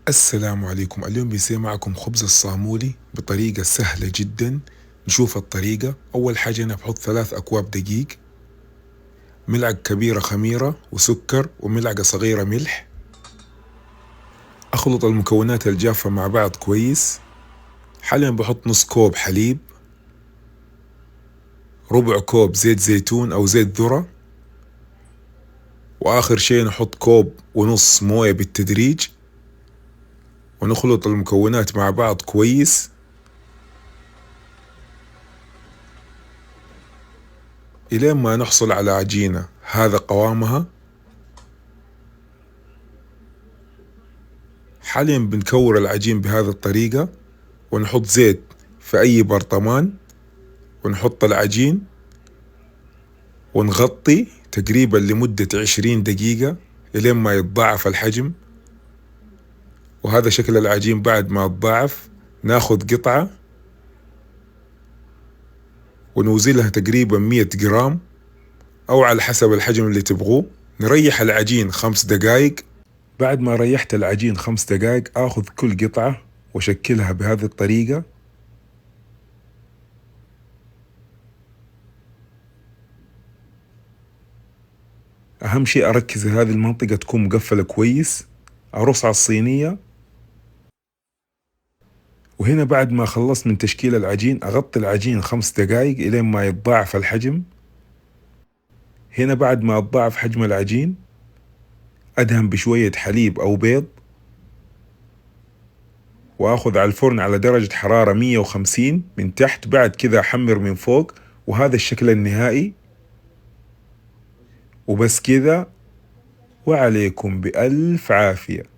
السلام عليكم. اليوم بيصير معكم خبز الصامولي بطريقة سهلة جدا. نشوف الطريقة. أول حاجة أنا بحط 3 أكواب دقيق، ملعقة كبيرة خميرة وسكر وملعقة صغيرة ملح. أخلط المكونات الجافة مع بعض كويس. حاليا بحط نص كوب حليب، ربع كوب زيت زيتون أو زيت ذرة، وآخر شيء نحط كوب ونص موية بالتدريج، ونخلط المكونات مع بعض كويس إلين ما نحصل على عجينة هذا قوامها. حاليا بنكور العجين بهذه الطريقة، ونحط زيت في أي برطمان، ونحط العجين ونغطي تقريبا لمدة 20 دقيقة إلين ما يتضاعف الحجم. وهذا شكل العجين بعد ما يتضاعف. ناخذ قطعة ونوزنها تقريبا 100 جرام أو على حسب الحجم اللي تبغوه. نريح العجين 5 دقايق. بعد ما ريحت العجين 5 دقايق آخذ كل قطعة وشكلها بهذه الطريقة. أهم شيء أركز هذه المنطقة تكون مقفلة كويس. أرص على الصينية، وهنا بعد ما خلصت من تشكيل العجين أغطي العجين 5 دقايق إلين ما يتضاعف الحجم. هنا بعد ما يتضاعف حجم العجين أدهن بشوية حليب أو بيض، وأخذ على الفرن على درجة حرارة 150 من تحت. بعد كذا أحمر من فوق، وهذا الشكل النهائي. وبس كذا، وعليكم بألف عافية.